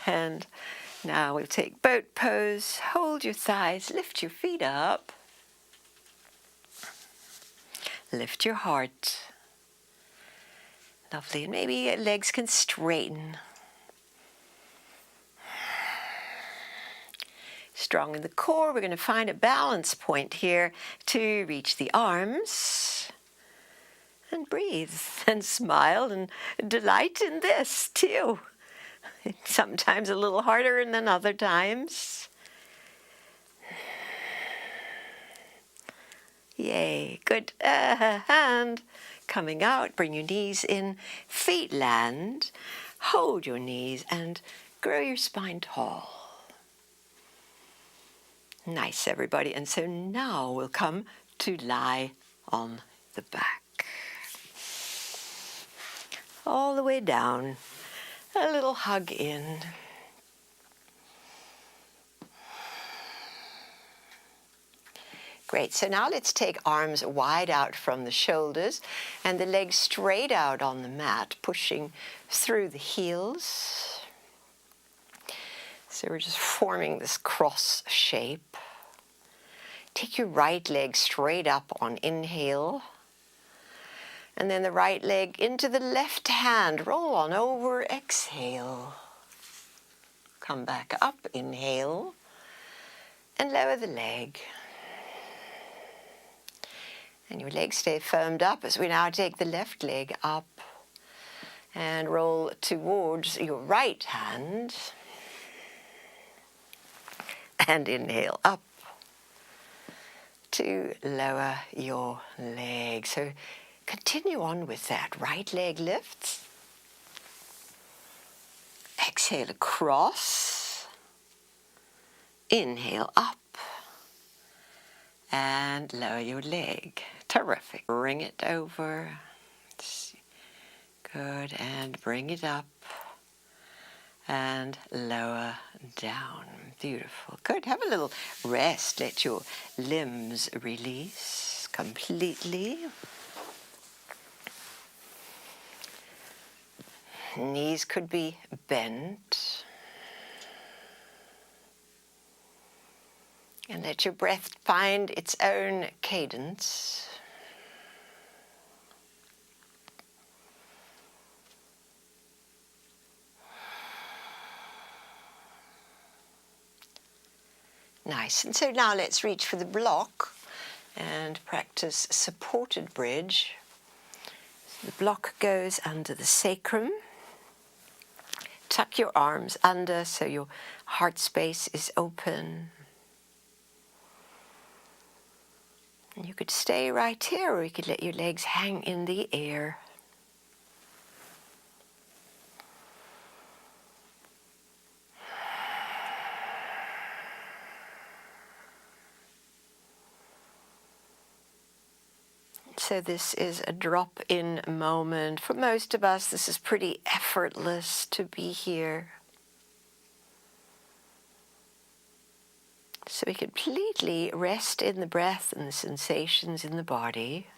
And now we'll take boat pose. Hold your thighs, lift your feet up. Lift your heart. Lovely. And maybe your legs can straighten. Strong in the core. We're going to find a balance point here to reach the arms. And breathe and smile and delight in this too. Sometimes a little harder than other times. Yay, good. And coming out, bring your knees in, feet land, hold your knees and grow your spine tall. Nice, everybody. And so now we'll come to lie on the back. All the way down, a little hug in. Great, so now let's take arms wide out from the shoulders and the legs straight out on the mat, pushing through the heels. So we're just forming this cross shape. Take your right leg straight up on inhale. And then the right leg into the left hand, roll on over, exhale. Come back up, inhale, and lower the leg. And your legs stay firmed up as we now take the left leg up and roll towards your right hand. And inhale up to lower your leg. So continue on with that. Right leg lifts. Exhale across. Inhale up. And lower your leg. Terrific. Bring it over. Good. And bring it up. And lower down. Beautiful. Good. Have a little rest. Let your limbs release completely. Knees could be bent. And let your breath find its own cadence. Nice. And so now let's reach for the block and practice supported bridge. The block goes under the sacrum. Tuck your arms under so your heart space is open. And you could stay right here, or you could let your legs hang in the air. So this is a drop-in moment. For most of us, this is pretty effortless to be here. So we completely rest in the breath and the sensations in the body.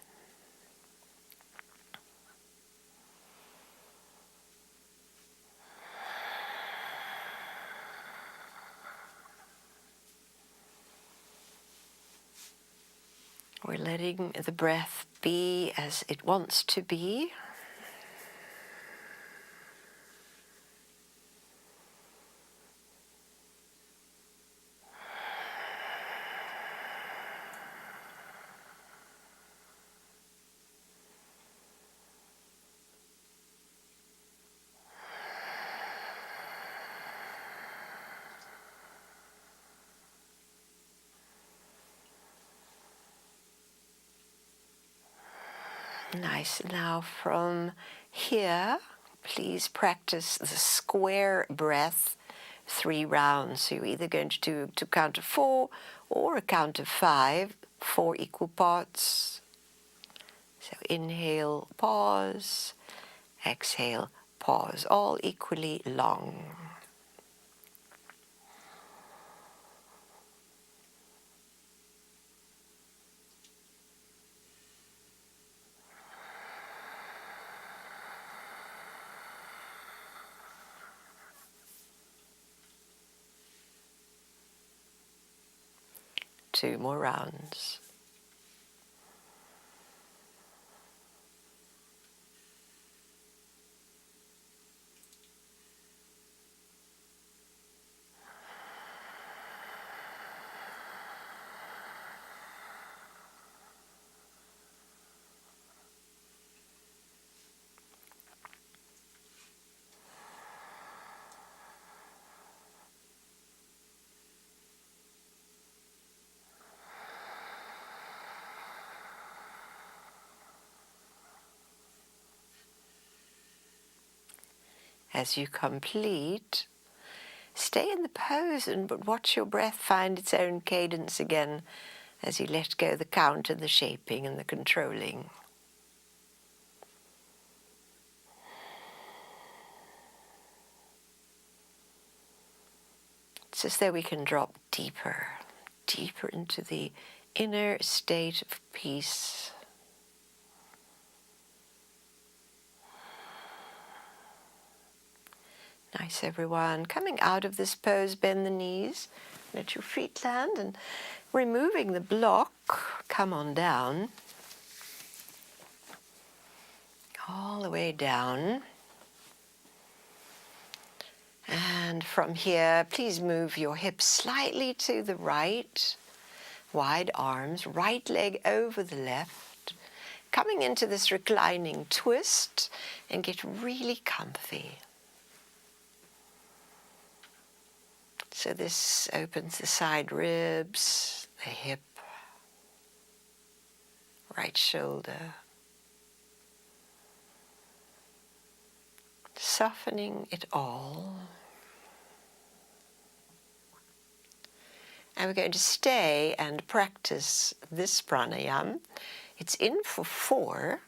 We're letting the breath be as it wants to be. Nice. Now from here, please practice the square breath 3 rounds. So you're either going to do to count of 4 or a count of 5, 4 equal parts. So inhale, pause, exhale, pause, all equally long. Two more rounds. As you complete, stay in the pose but watch your breath find its own cadence again as you let go the count and the shaping and the controlling. It's as though we can drop deeper, deeper into the inner state of peace. Nice, everyone. Coming out of this pose, bend the knees, let your feet land, and removing the block, come on down, all the way down. And from here, please move your hips slightly to the right, wide arms, right leg over the left, coming into this reclining twist, and get really comfy. So this opens the side ribs, the hip, right shoulder, softening it all. And we're going to stay and practice this pranayama. It's in for 4.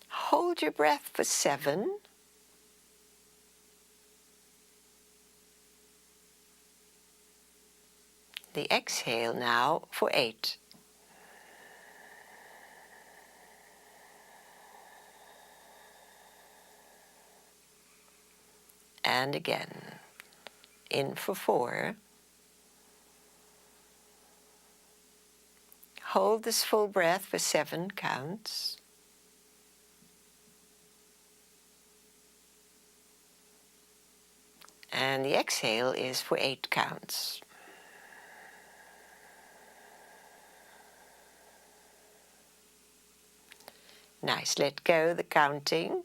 Hold your breath for 7. The exhale now for 8. And again, in for 4. Hold this full breath for 7 counts. And the exhale is for 8 counts. Nice, let go the counting.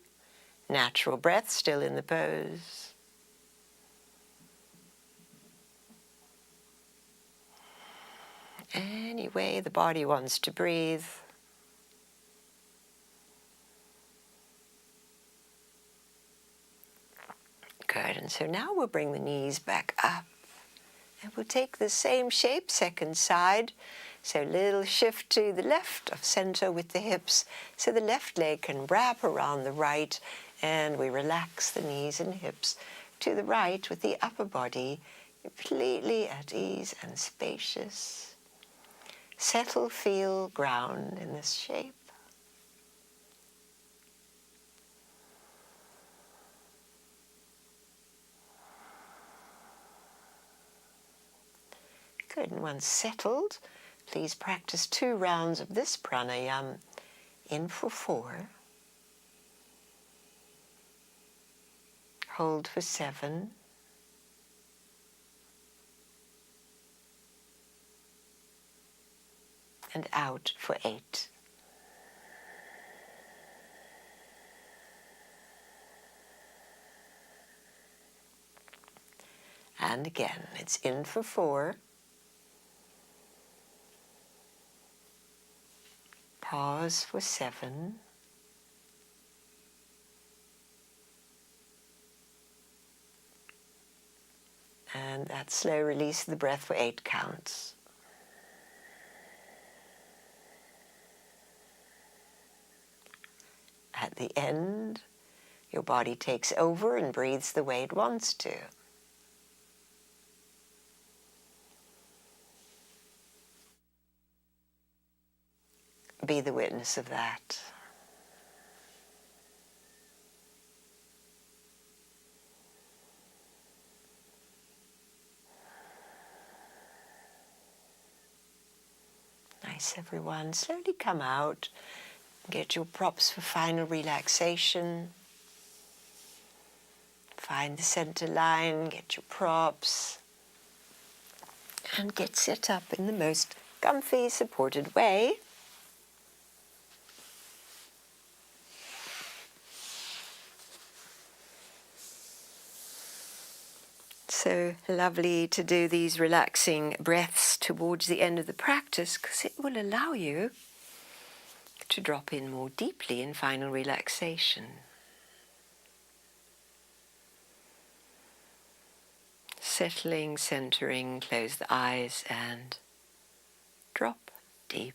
Natural breath still in the pose. Any way the body wants to breathe. Good, and so now we'll bring the knees back up. And we'll take the same shape, second side. So little shift to the left of center with the hips, so the left leg can wrap around the right, and we relax the knees and hips to the right with the upper body completely at ease and spacious. Settle, feel, ground in this shape. Good, and once settled, please practice 2 rounds of this pranayama. In for 4. Hold for 7. And out for 8. And again, it's in for 4. Pause for 7. And that slow release of the breath for 8 counts. At the end, your body takes over and breathes the way it wants to. Be the witness of that. Nice, everyone. Slowly come out. Get your props for final relaxation. Find the center line, get your props, and get set up in the most comfy, supported way. So lovely to do these relaxing breaths towards the end of the practice, because it will allow you to drop in more deeply in final relaxation. settling, centering, close the eyes and drop deep.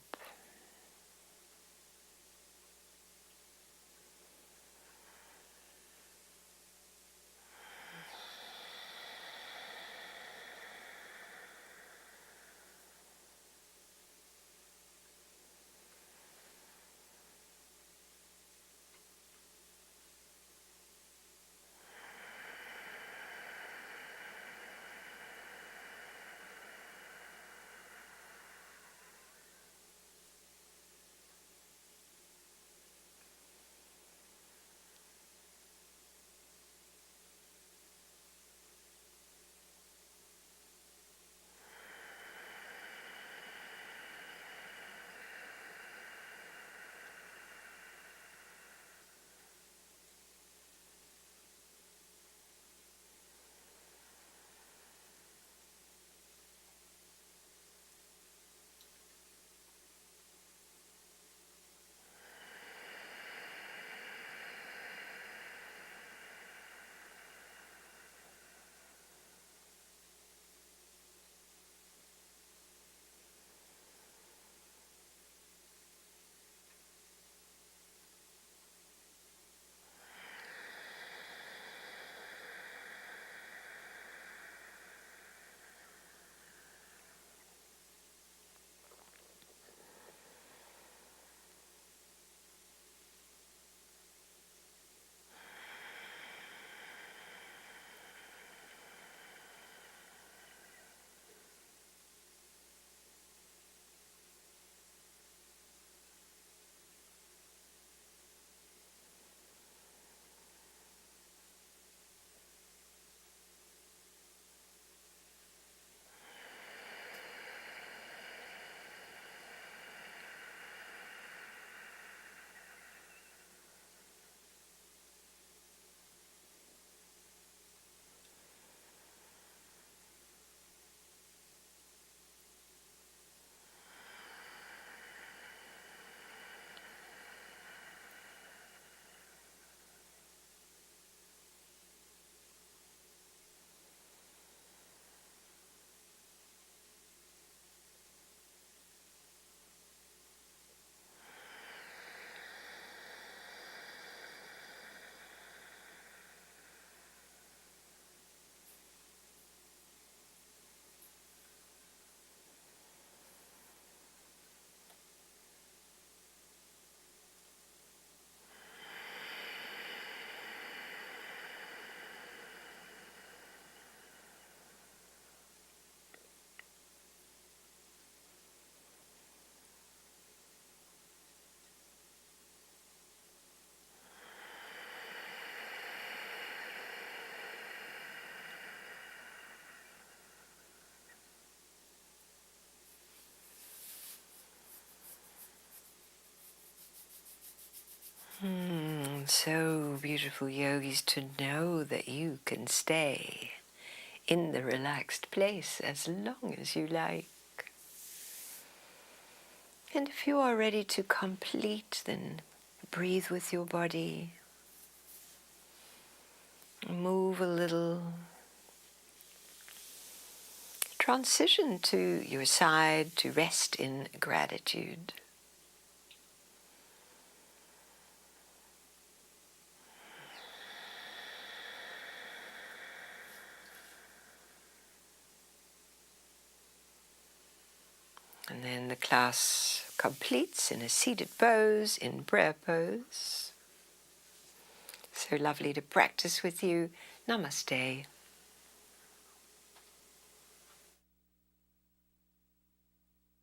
So beautiful, yogis, to know that you can stay in the relaxed place as long as you like. And if you are ready to complete, then breathe with your body. Move a little. Transition to your side to rest in gratitude. And then the class completes in a seated pose, in prayer pose. So lovely to practice with you. Namaste.